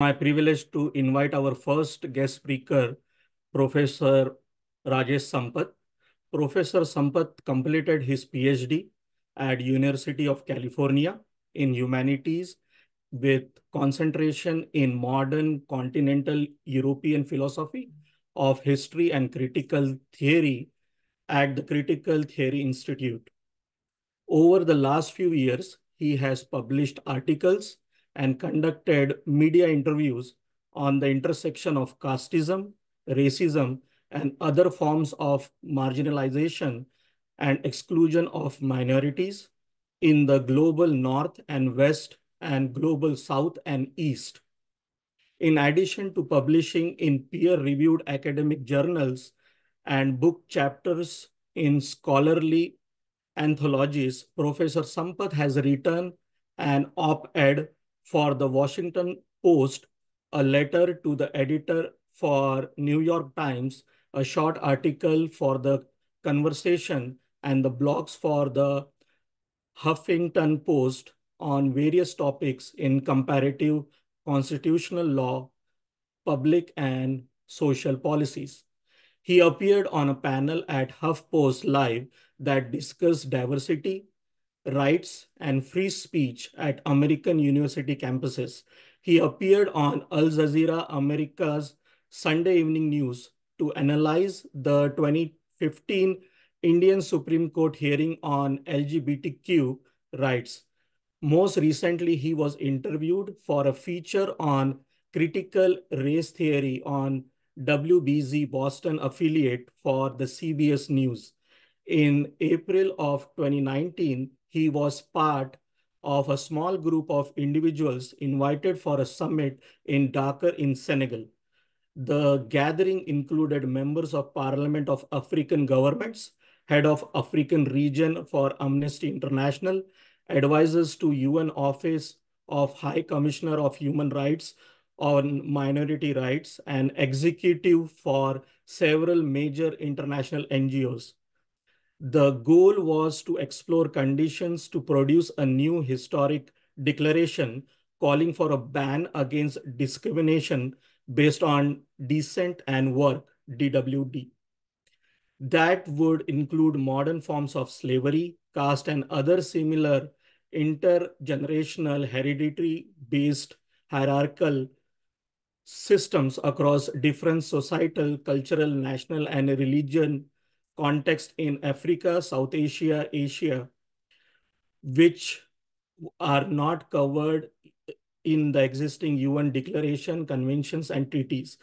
My privilege to invite our first guest speaker, Professor Rajesh Sampath. Professor Sampath completed his PhD at University of California in Humanities with concentration in modern continental European philosophy of history and critical theory at the Critical Theory Institute. Over the last few years, he has published articles and conducted media interviews on the intersection of casteism, racism, and other forms of marginalization and exclusion of minorities in the global North and West and global South and East. In addition to publishing in peer-reviewed academic journals and book chapters in scholarly anthologies, Professor Sampath has written an op-ed for the Washington Post, a letter to the editor for New York Times, a short article for the Conversation, and the blogs for the Huffington Post on various topics in comparative constitutional law, public and social policies. He appeared on a panel at HuffPost Live that discussed diversity, rights, and free speech at American university campuses. He appeared on Al Jazeera America's Sunday Evening News to analyze the 2015 Indian Supreme Court hearing on LGBTQ rights. Most recently, he was interviewed for a feature on critical race theory on WBZ Boston affiliate for the CBS News. In April of 2019, he was part of a small group of individuals invited for a summit in Dakar in Senegal. The gathering included members of Parliament of African governments, head of African region for Amnesty International, advisors to UN Office of High Commissioner of Human Rights on Minority Rights, and executive for several major international NGOs. The goal was to explore conditions to produce a new historic declaration calling for a ban against discrimination based on descent and work, DWD. That would include modern forms of slavery, caste, and other similar intergenerational hereditary-based hierarchical systems across different societal, cultural, national, and religion context in Africa, South Asia, Asia, which are not covered in the existing UN declaration, conventions, and treaties.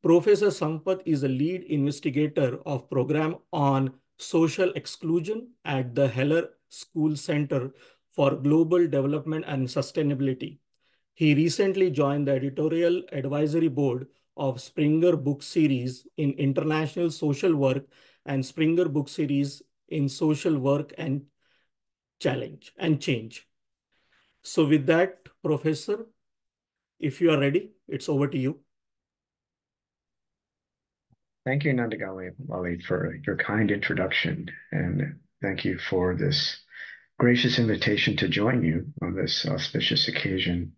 Professor Sampath is a lead investigator of program on social exclusion at the Heller School Center for Global Development and Sustainability. He recently joined the editorial advisory board of Springer Book Series in International Social Work and Springer Book Series in Social Work and Challenge and Change. So with that, Professor, if you are ready, it's over to you. Thank you, Nandagawe Wali, for your kind introduction, and thank you for this gracious invitation to join you on this auspicious occasion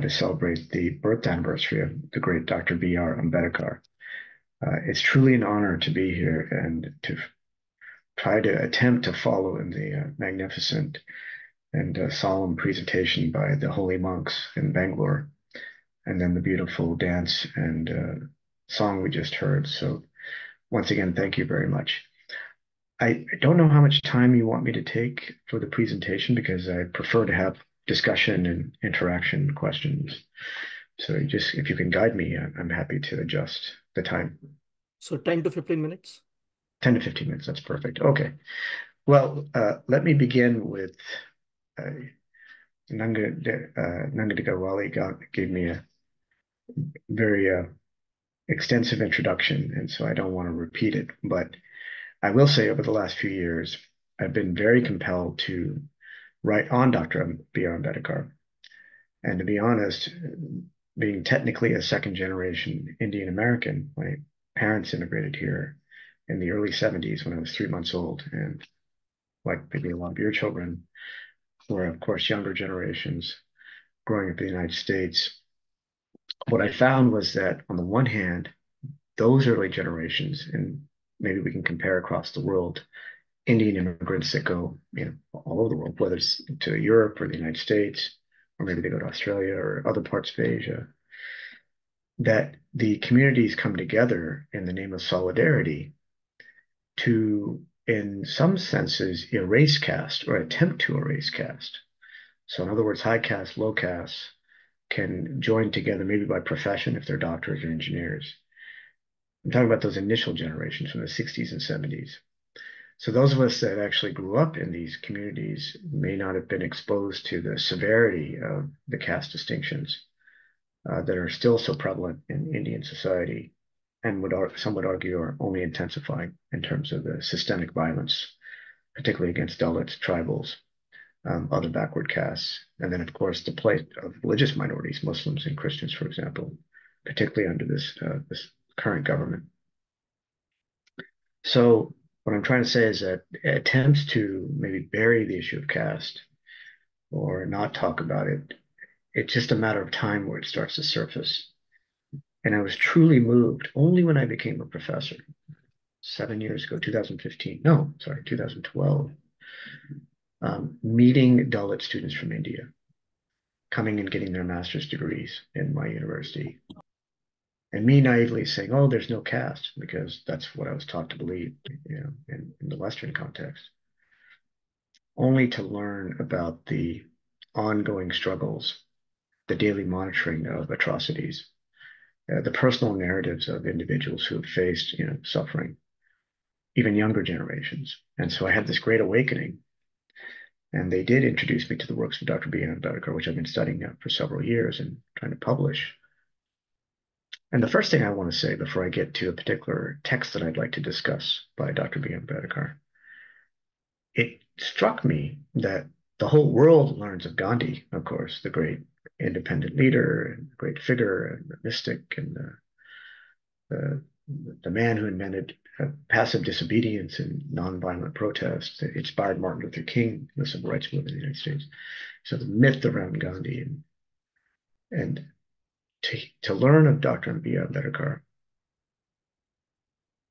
to celebrate the birth anniversary of the great Dr. B.R. Ambedkar. It's truly an honor to be here and to try to attempt to follow in the magnificent and solemn presentation by the holy monks in Bangalore, and then the beautiful dance and song we just heard. So once again, thank you very much. I don't know how much time you want me to take for the presentation because I prefer to have discussion and interaction questions. So just if you can guide me, I'm happy to adjust the time. So 10 to 15 minutes? 10 to 15 minutes, that's perfect. Okay. Well, let me begin with Nanga Wali gave me a very extensive introduction, and so I don't want to repeat it. But I will say over the last few years, I've been very compelled to write on Dr. B.R. Ambedkar. And to be honest, being technically a second generation Indian American, my parents immigrated here in the early 70s when I was 3 months old. And like maybe a lot of your children, were of course younger generations growing up in the United States. what I found was that on the one hand, those early generations, and maybe we can compare across the world, Indian immigrants that go, all over the world, whether it's to Europe or the United States, or maybe they go to Australia or other parts of Asia, that the communities come together in the name of solidarity to, in some senses, erase caste or attempt to erase caste. So, in other words, high caste, low caste can join together, maybe by profession if they're doctors or engineers. I'm talking about those initial generations from the 60s and 70s. So those of us that actually grew up in these communities may not have been exposed to the severity of the caste distinctions that are still so prevalent in Indian society, and some would argue are only intensifying in terms of the systemic violence, particularly against Dalits, tribals, other backward castes, and then of course the plight of religious minorities, Muslims and Christians, for example, particularly under this current government. So what I'm trying to say is that attempts to maybe bury the issue of caste or not talk about it, it's just a matter of time where it starts to surface. And I was truly moved only when I became a professor 7 years ago, 2015, no, sorry, 2012, meeting Dalit students from India coming and getting their master's degrees in my university. And me naively saying, oh, there's no caste, because that's what I was taught to believe, in the Western context, only to learn about the ongoing struggles, the daily monitoring of atrocities, the personal narratives of individuals who have faced, suffering, even younger generations. And so I had this great awakening. And they did introduce me to the works of Dr. B.M. Ambedkar, which I've been studying now for several years and trying to publish. And the first thing I want to say before I get to a particular text that I'd like to discuss by Dr. B.M. Ambedkar, it struck me that the whole world learns of Gandhi, of course, the great independent leader and great figure and the mystic and the man who invented passive disobedience and nonviolent protest that inspired Martin Luther King, the civil rights movement in the United States. So the myth around Gandhi and to learn of Dr. B. Ambedkar,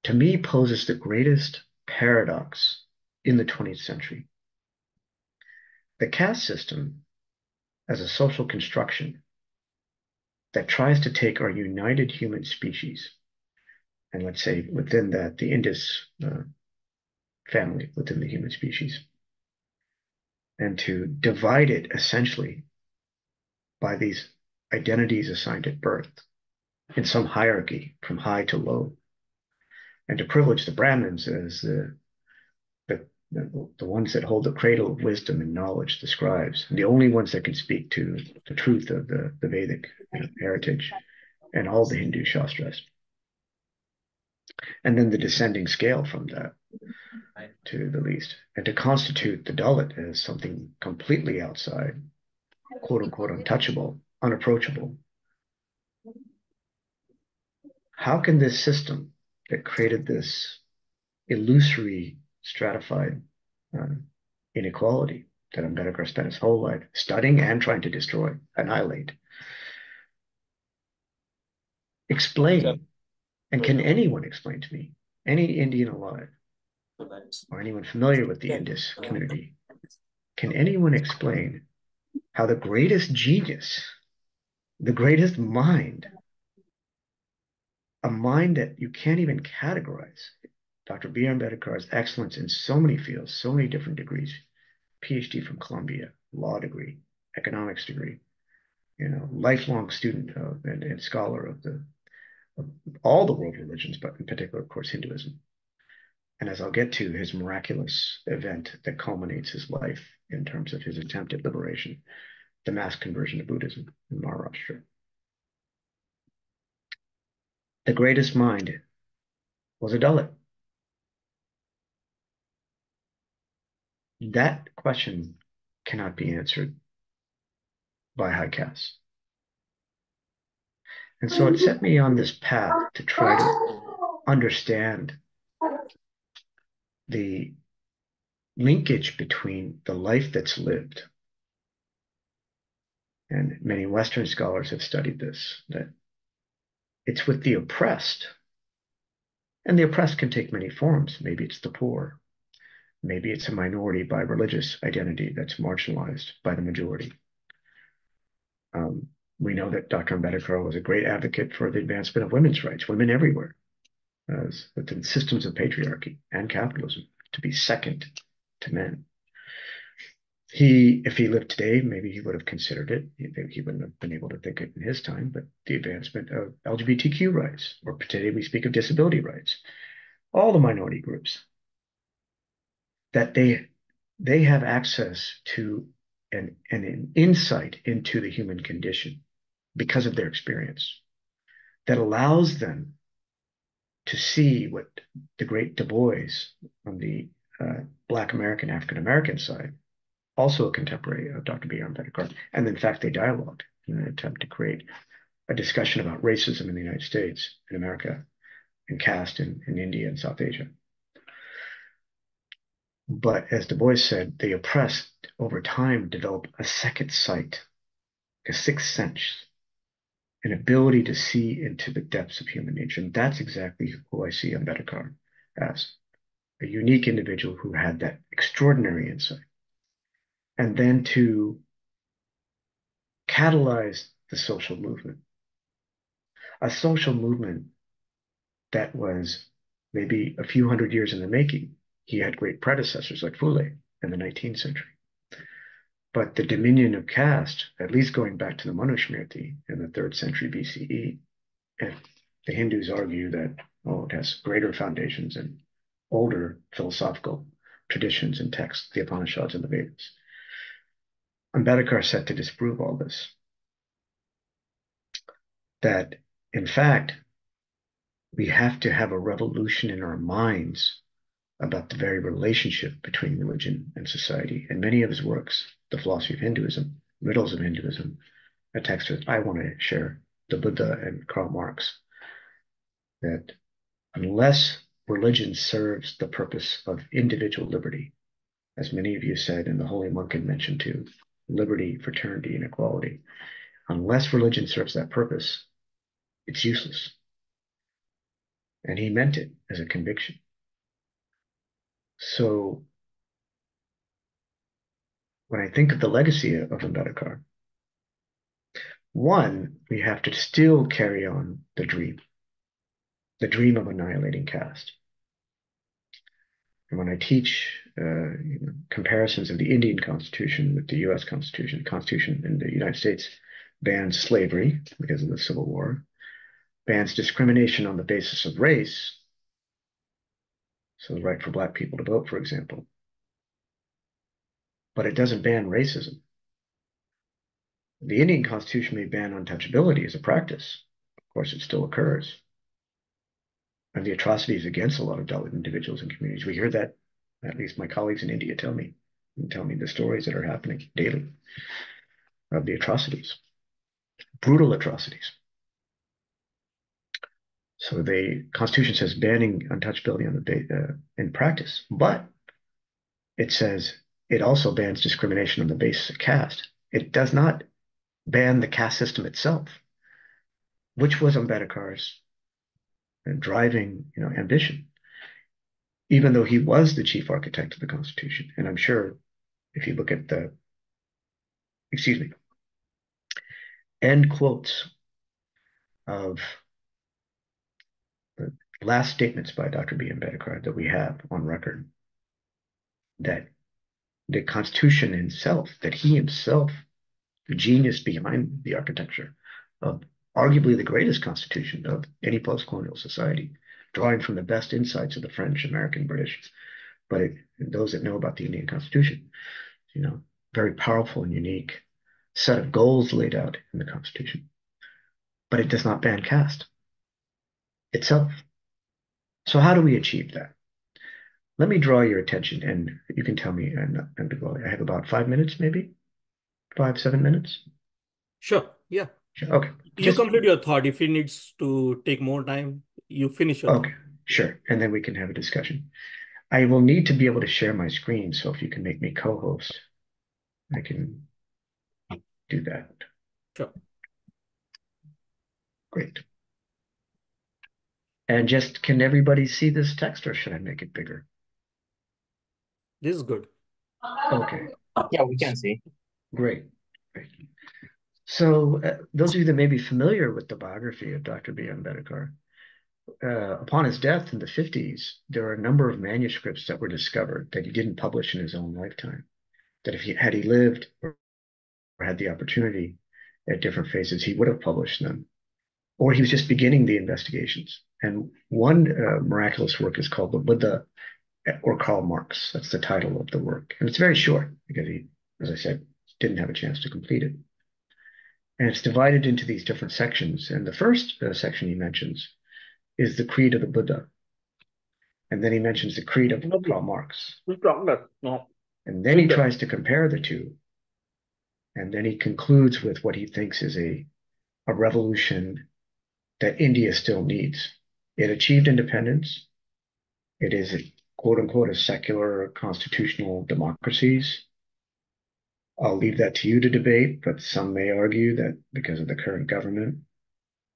to me, poses the greatest paradox in the 20th century. The caste system as a social construction that tries to take our united human species, and let's say within that, the Indus family within the human species, and to divide it essentially by these identities assigned at birth in some hierarchy from high to low, and to privilege the Brahmins as the ones that hold the cradle of wisdom and knowledge, the scribes, the only ones that can speak to the truth of the Vedic heritage and all the Hindu Shastras. And then the descending scale from that to the least, and to constitute the Dalit as something completely outside, quote unquote, untouchable, unapproachable. How can this system that created this illusory stratified inequality that Ambedkar spent his whole life studying and trying to destroy, annihilate, explain? And can anyone explain to me, any Indian alive, or anyone familiar with the Indus community, can anyone explain how the greatest genius, the greatest mind, a mind that you can't even categorize, Dr. B. Ambedkar's excellence in so many fields, so many different degrees, PhD from Columbia, law degree, economics degree, lifelong student of and scholar of all the world religions, but in particular, of course, Hinduism. And as I'll get to, his miraculous event that culminates his life in terms of his attempt at liberation, the mass conversion to Buddhism in Maharashtra. The greatest mind was a Dalit. That question cannot be answered by high caste. And so it set me on this path to try to understand the linkage between the life that's lived. And many Western scholars have studied this, that it's with the oppressed. And the oppressed can take many forms. Maybe it's the poor. Maybe it's a minority by religious identity that's marginalized by the majority. We know that Dr. Ambedkar was a great advocate for the advancement of women's rights, women everywhere, as within systems of patriarchy and capitalism, to be second to men. If he lived today, maybe he would have considered it. He wouldn't have been able to think it in his time, but the advancement of LGBTQ rights, or today we speak of disability rights, all the minority groups, that they have access to an insight into the human condition because of their experience that allows them to see what the great Du Bois on the Black American, African American side, also a contemporary of Dr. B. R. Ambedkar, and in fact, they dialogued in an attempt to create a discussion about racism in the United States, in America, and caste in India and South Asia. But as Du Bois said, the oppressed over time develop a second sight, a sixth sense, an ability to see into the depths of human nature. And that's exactly who I see Ambedkar as, a unique individual who had that extraordinary insight. And then to catalyze the social movement, a social movement that was maybe a few hundred years in the making. He had great predecessors like Fule in the 19th century. But the dominion of caste, at least going back to the Manusmriti in the 3rd century BCE, and the Hindus argue that, it has greater foundations in older philosophical traditions and texts, the Upanishads and the Vedas. Ambedkar set to disprove all this. That, in fact, we have to have a revolution in our minds about the very relationship between religion and society. And many of his works, The Philosophy of Hinduism, Riddles of Hinduism, a text that I want to share, the Buddha and Karl Marx, that unless religion serves the purpose of individual liberty, as many of you said, and the Holy Monk mentioned too, liberty, fraternity, and equality, unless religion serves that purpose, it's useless. And he meant it as a conviction. So when I think of the legacy of Ambedkar, one, we have to still carry on the dream of annihilating caste. And when I teach comparisons of the Indian Constitution with the U.S. Constitution, the Constitution in the United States bans slavery because of the Civil War, bans discrimination on the basis of race, so the right for Black people to vote, for example, but it doesn't ban racism. The Indian Constitution may ban untouchability as a practice. Of course, it still occurs. And the atrocities against a lot of Dalit individuals and communities. We hear that, at least my colleagues in India tell me the stories that are happening daily of the atrocities, brutal atrocities. So the Constitution says banning untouchability on in practice, but it says it also bans discrimination on the basis of caste. It does not ban the caste system itself, which was Ambedkar's driving ambition, even though he was the chief architect of the Constitution. And I'm sure if you look at end quotes of the last statements by Dr. B. Ambedkar that we have on record, that the Constitution himself, that he himself, the genius behind the architecture of arguably the greatest constitution of any post-colonial society, drawing from the best insights of the French, American, British, but those that know about the Indian Constitution, very powerful and unique set of goals laid out in the Constitution. But it does not ban caste itself. So how do we achieve that? Let me draw your attention, and you can tell me, and I have about 5 minutes, maybe 7 minutes. Sure. Yeah. Sure. Okay. You complete your thought. If it needs to take more time, you finish your thought. Okay. Sure. And then we can have a discussion. I will need to be able to share my screen. So if you can make me co-host, I can do that. Sure. Great. And just, can everybody see this text, or should I make it bigger? This is good. Okay, Yeah, we can see. great. Great. So those of you that may be familiar with the biography of Dr. B. Ambedkar, upon his death in the 50s, there are a number of manuscripts that were discovered that he didn't publish in his own lifetime, that if he had he lived or had the opportunity at different phases, he would have published them, or he was just beginning the investigations. And one miraculous work is called The Buddha, or Karl Marx. That's the title of the work. And it's very short because he, as I said, didn't have a chance to complete it. And it's divided into these different sections. And the first section he mentions is the Creed of the Buddha. And then he mentions the Creed of Karl Marx. And then he tries to compare the two. And then he concludes with what he thinks is a revolution that India still needs. It achieved independence. It is, quote unquote, a secular constitutional democracies. I'll leave that to you to debate, but some may argue that because of the current government,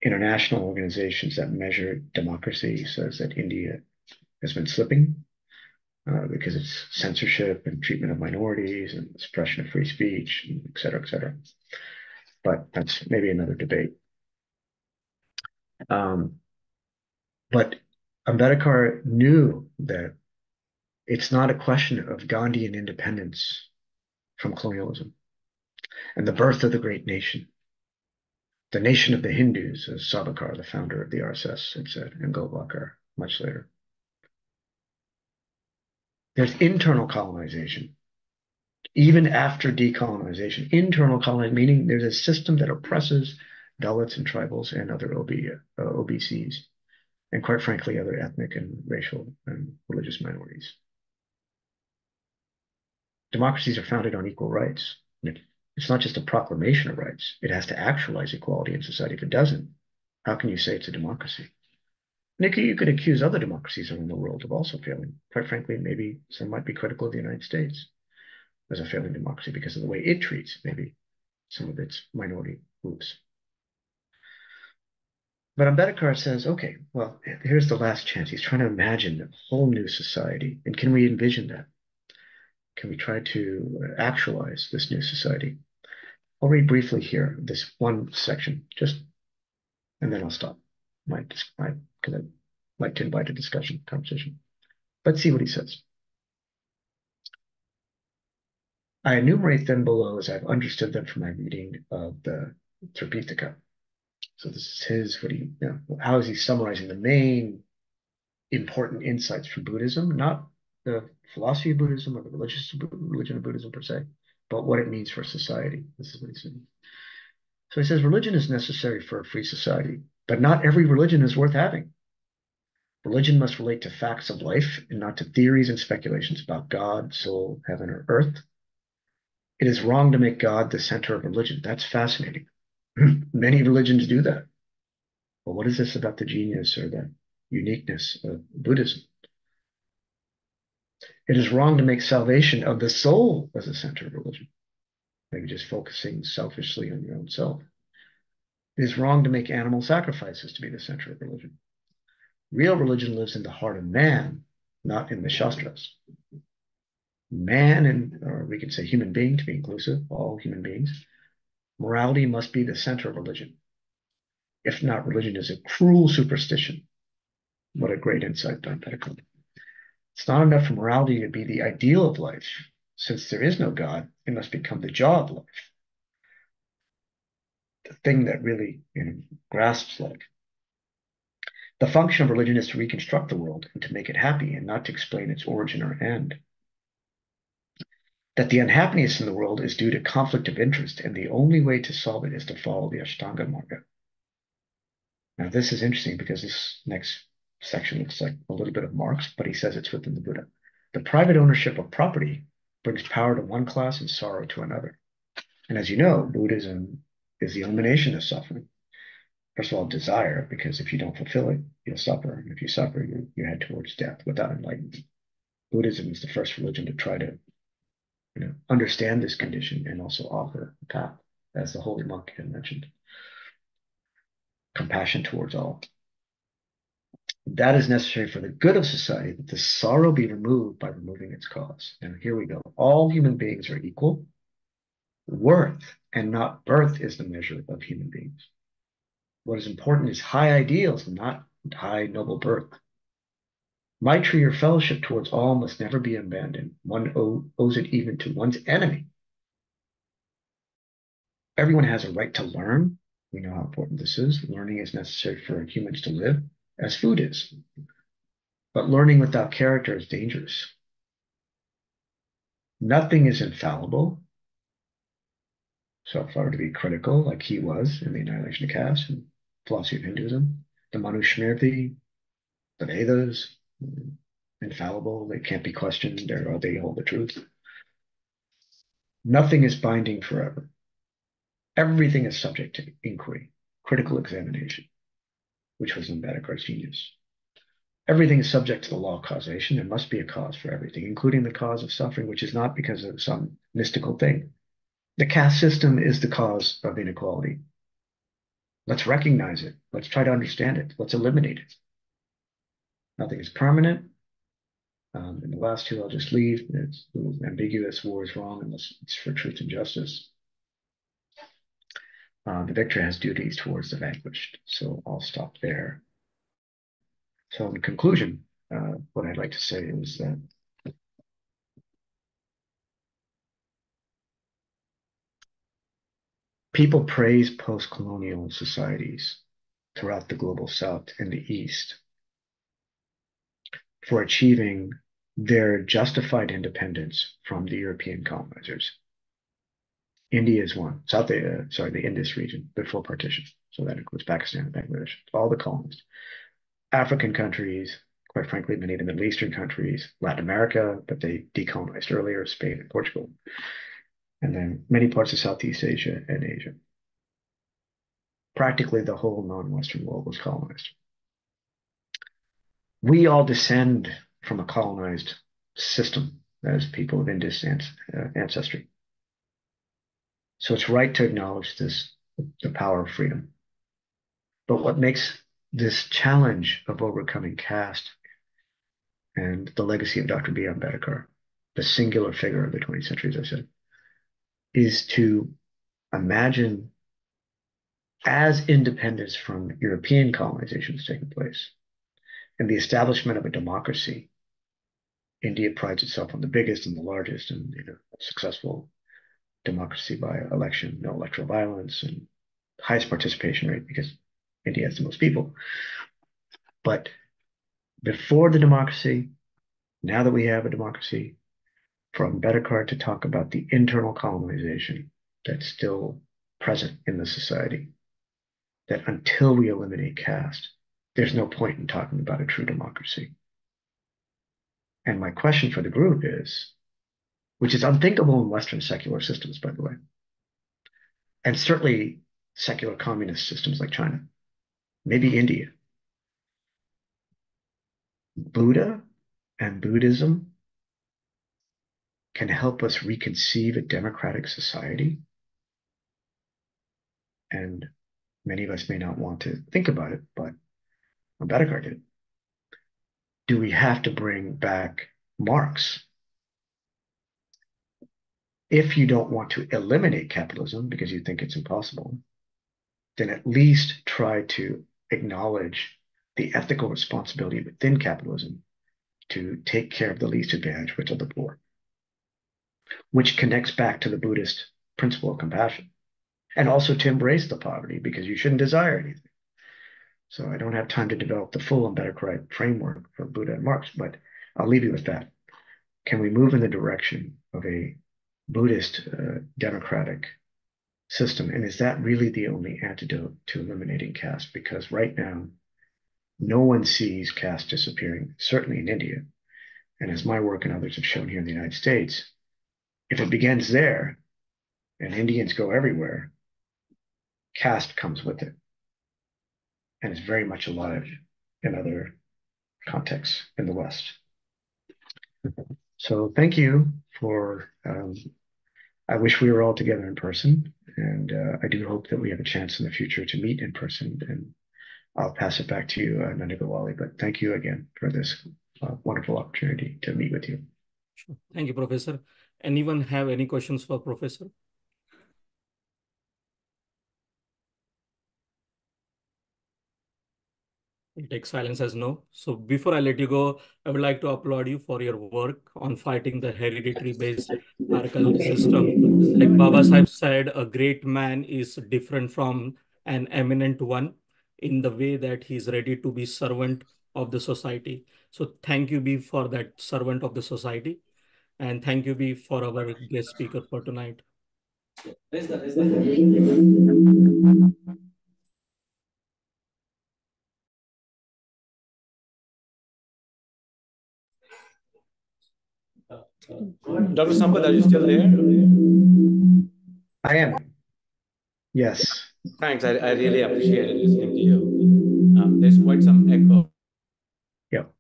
international organizations that measure democracy says that India has been slipping because it's censorship and treatment of minorities and suppression of free speech, et cetera, et cetera. But that's maybe another debate. But Ambedkar knew that it's not a question of Gandhian independence from colonialism and the birth of the great nation. The nation of the Hindus, as Savarkar, the founder of the RSS, had said, and Golbakar much later. There's internal colonization. Even after decolonization, internal colonization, meaning there's a system that oppresses Dalits and tribals and other OBCs, and quite frankly, other ethnic and racial and religious minorities. Democracies are founded on equal rights. It's not just a proclamation of rights. It has to actualize equality in society. If it doesn't, how can you say it's a democracy? Nikki, you could accuse other democracies around the world of also failing. Quite frankly, maybe some might be critical of the United States as a failing democracy because of the way it treats maybe some of its minority groups. But Ambedkar says, okay, well, here's the last chance. He's trying to imagine a whole new society. And can we envision that? Can we try to actualize this new society? I'll read briefly here this one section, and then I'll stop. Because I'd like to invite a discussion, conversation. Let's see what he says. I enumerate them below as I've understood them from my reading of the Tripitaka. So this is how is he summarizing the main important insights from Buddhism, not the philosophy of Buddhism or the religion of Buddhism per se, but what it means for society. This is what he's saying. So he says, religion is necessary for a free society, but not every religion is worth having. Religion must relate to facts of life and not to theories and speculations about God, soul, heaven, or earth. It is wrong to make God the center of religion. That's fascinating. Many religions do that. But what is this about the genius or the uniqueness of Buddhism? It is wrong to make salvation of the soul as the center of religion, maybe just focusing selfishly on your own self. It is wrong to make animal sacrifices to be the center of religion. Real religion lives in the heart of man, not in the Shastras. Man, or we could say human being to be inclusive, all human beings, morality must be the center of religion. If not, religion is a cruel superstition. What a great insight by Ambedkar. It's not enough for morality to be the ideal of life. Since there is no God, it must become the jaw of life, the thing that really grasps life. The function of religion is to reconstruct the world and to make it happy and not to explain its origin or end. That the unhappiness in the world is due to conflict of interest, and the only way to solve it is to follow the Ashtanga Marga. Now, this is interesting because this next section looks like a little bit of Marx, but he says it's within the Buddha. The private ownership of property brings power to one class and sorrow to another. And as you know, Buddhism is the elimination of suffering. First of all, desire, because if you don't fulfill it, you'll suffer. And if you suffer, you head towards death without enlightenment. Buddhism is the first religion to try to understand this condition and also offer a path, as the holy monk had mentioned. Compassion towards all. That is necessary for the good of society, that the sorrow be removed by removing its cause. And here we go. All human beings are equal. Worth and not birth is the measure of human beings. What is important is high ideals, not high noble birth. Maitri or fellowship towards all must never be abandoned. One owes it even to one's enemy. Everyone has a right to learn. We know how important this is. Learning is necessary for humans to live, as food is. But learning without character is dangerous. Nothing is infallible. So if I were to be critical, like he was in the Annihilation of Caste and philosophy of Hinduism, the Manusmriti, the Vedas, infallible, they can't be questioned, they hold the truth. Nothing is binding forever. Everything is subject to inquiry, critical examination, which was Ambedkar's genius. Everything is subject to the law of causation. There must be a cause for everything, including the cause of suffering, which is not because of some mystical thing. The caste system is the cause of inequality. Let's recognize it. Let's try to understand it. Let's eliminate it. Nothing is permanent. And the last two I'll just leave. It's ambiguous. War is wrong unless it's for truth and justice. The victor has duties towards the vanquished. So I'll stop there. So in conclusion, what I'd like to say is that people praise post-colonial societies throughout the global South and the East for achieving their justified independence from the European colonizers. India is one. The Indus region before partition. So that includes Pakistan and Bangladesh, all the colonists. African countries, quite frankly, many of the Middle Eastern countries, Latin America, but they decolonized earlier, Spain and Portugal, and then many parts of Southeast Asia and Asia. Practically the whole non-Western world was colonized. We all descend from a colonized system as people of Indus ancestry. So it's right to acknowledge this, the power of freedom. But what makes this challenge of overcoming caste and the legacy of Dr. B. Ambedkar, the singular figure of the 20th century, as I said, is to imagine as independence from European colonization is taking place and the establishment of a democracy. India prides itself on the biggest and the largest and successful democracy by election, no electoral violence, and highest participation rate because India has the most people. But before the democracy, now that we have a democracy, from Ambedkar to talk about the internal colonization that's still present in the society, that until we eliminate caste, there's no point in talking about a true democracy. And my question for the group is, which is unthinkable in Western secular systems, by the way, and certainly secular communist systems like China, maybe India. Buddha and Buddhism can help us reconceive a democratic society. And many of us may not want to think about it, but Ambedkar did. Do we have to bring back Marx? If you don't want to eliminate capitalism because you think it's impossible, then at least try to acknowledge the ethical responsibility within capitalism to take care of the least advantaged, which are the poor, which connects back to the Buddhist principle of compassion, and also to embrace the poverty because you shouldn't desire anything. So I don't have time to develop the full Ambedkarite framework for Buddha and Marx, but I'll leave you with that. Can we move in the direction of a Buddhist democratic system? And is that really the only antidote to eliminating caste? Because right now, no one sees caste disappearing, certainly in India. And as my work and others have shown here in the United States, if it begins there and Indians go everywhere, caste comes with it and is very much alive in other contexts in the West. So thank you for, I wish we were all together in person, and I do hope that we have a chance in the future to meet in person and I'll pass it back to you, Nandagowali. But thank you again for this wonderful opportunity to meet with you. Sure. Thank you, Professor. Anyone have any questions for Professor? We'll take silence as no. So before I let you go, I would like to applaud you for your work on fighting the hereditary-based hierarchical system. Like Baba Sahib said, a great man is different from an eminent one in the way that he's ready to be servant of the society. So thank you, B, for that servant of the society. And thank you, B, for our guest speaker for tonight. Dr. Sampath, are you still there? I am. Yes. Thanks. I really appreciated listening to you. There's quite some echo. Yep.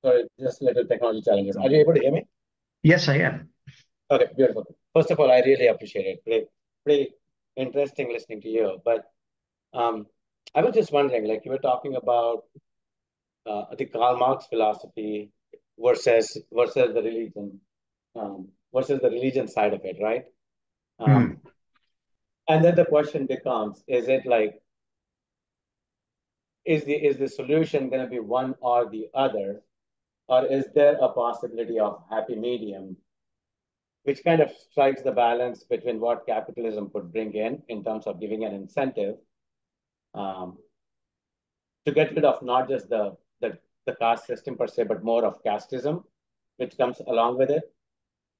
Sorry, just little technology challenges. Are you able to hear me? Yes, I am. Okay, beautiful. First of all, I really appreciate it. Pretty interesting listening to you. But I was just wondering, like you were talking about the Karl Marx philosophy versus the religion, versus the religion side of it, right? Mm. And then the question becomes: Is it like is the solution going to be one or the other, or is there a possibility of happy medium, which kind of strikes the balance between what capitalism could bring in terms of giving an incentive um, to get rid of not just the caste system per se, but more of casteism, which comes along with it,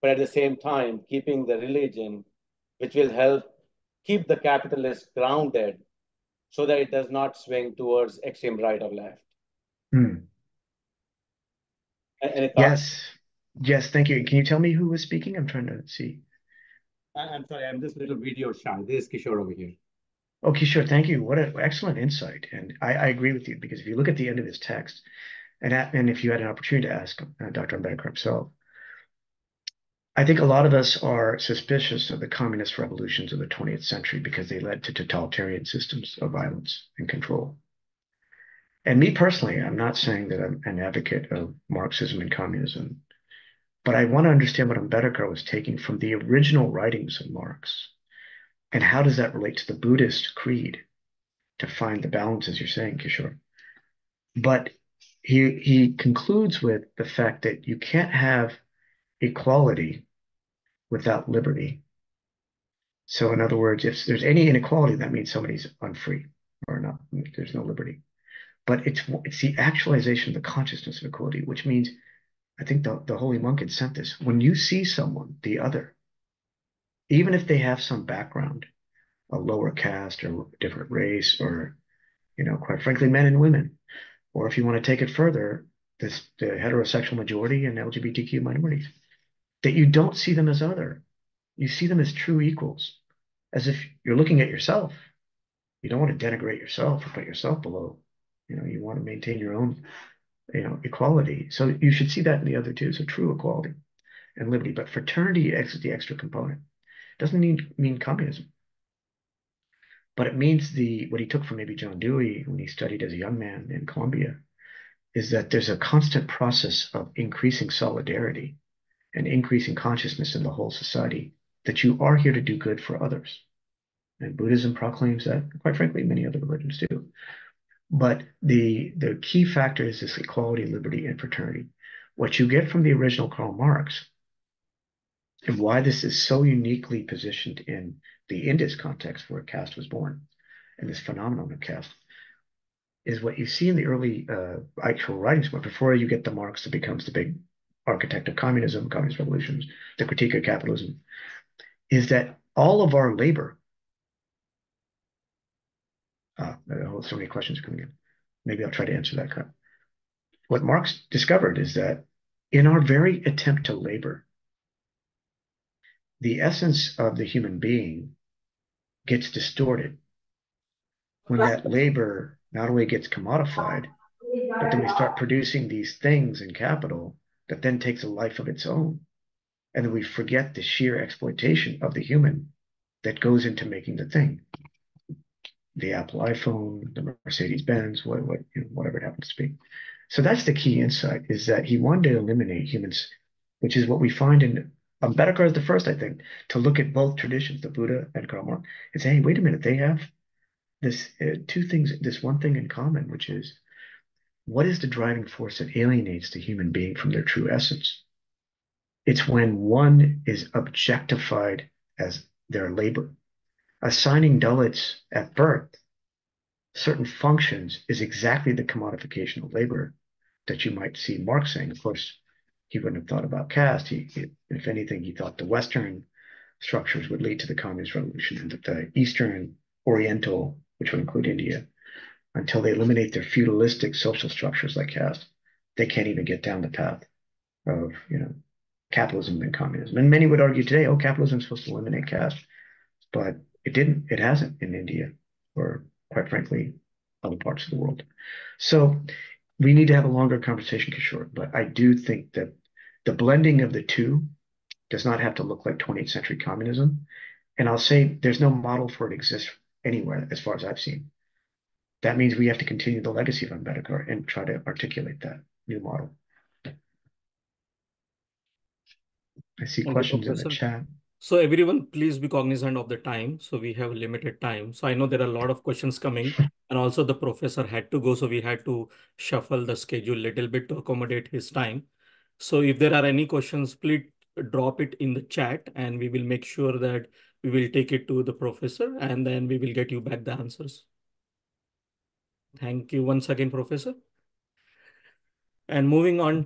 but at the same time keeping the religion, which will help keep the capitalist grounded so that it does not swing towards extreme right or left. Mm. Any thoughts? Yes. Yes, thank you. Can you tell me who was speaking? I'm trying to see. I'm sorry, I'm just a little video shy. This is Kishore over here. Okay, sure. Thank you. What an excellent insight. And I agree with you because if you look at the end of his text, and if you had an opportunity to ask Dr. Ambedkar himself, I think a lot of us are suspicious of the communist revolutions of the 20th century because they led to totalitarian systems of violence and control. And me personally, I'm not saying that I'm an advocate of Marxism and communism, but I want to understand what Ambedkar was taking from the original writings of Marx. And how does that relate to the Buddhist creed to find the balance, as you're saying, Kishore? But he concludes with the fact that you can't have equality without liberty. So in other words, if there's any inequality, that means somebody's unfree or not. There's no liberty. But it's the actualization of the consciousness of equality, which means I think the holy monk had sent this. When you see someone, the other, even if they have some background, a lower caste or different race, or quite frankly, men and women, or if you want to take it further, the heterosexual majority and LGBTQ minorities, that you don't see them as other. You see them as true equals, as if you're looking at yourself. You don't want to denigrate yourself or put yourself below. You want to maintain your own, equality. So you should see that in the other two. So true equality and liberty. But fraternity is the extra component. It doesn't mean communism, but it means what he took from maybe John Dewey when he studied as a young man in Columbia is that there's a constant process of increasing solidarity and increasing consciousness in the whole society that you are here to do good for others. And Buddhism proclaims that, quite frankly, many other religions do. But the key factor is this equality, liberty, and fraternity. What you get from the original Karl Marx, and why this is so uniquely positioned in the Indus context where caste was born, and this phenomenon of caste, is what you see in the early actual writings, but before you get the Marx that becomes the big architect of communism, communist revolutions, the critique of capitalism, is that all of our labor, so many questions are coming in. Maybe I'll try to answer that. What Marx discovered is that in our very attempt to labor, the essence of the human being gets distorted when that labor not only gets commodified, but then we start producing these things in capital that then takes a life of its own. And then we forget the sheer exploitation of the human that goes into making the thing. The Apple iPhone, the Mercedes Benz, whatever it happens to be. So that's the key insight, is that he wanted to eliminate humans, which is what we find in Ambedkar is the first, I think, to look at both traditions, the Buddha and Karl Marx, and say, hey, wait a minute, they have this this one thing in common, which is what is the driving force that alienates the human being from their true essence? It's when one is objectified as their labor. Assigning Dalits at birth certain functions is exactly the commodification of labor that you might see Marx saying. Of course, he wouldn't have thought about caste. If anything, he thought the Western structures would lead to the communist revolution, and that the Eastern, Oriental, which would include India, until they eliminate their feudalistic social structures like caste, they can't even get down the path of, capitalism and communism. And many would argue today, oh, capitalism is supposed to eliminate caste, but it didn't. It hasn't in India, or quite frankly, other parts of the world. So we need to have a longer conversation, Kishore, but I do think that the blending of the two does not have to look like 20th century communism. And I'll say there's no model for it exists anywhere as far as I've seen. That means we have to continue the legacy of Ambedkar and try to articulate that new model. I see questions in the chat. So everyone, please be cognizant of the time. So we have limited time. So I know there are a lot of questions coming, and also the professor had to go. So we had to shuffle the schedule a little bit to accommodate his time. So if there are any questions, please drop it in the chat, and we will make sure that we will take it to the professor, and then we will get you back the answers. Thank you once again, Professor. And moving on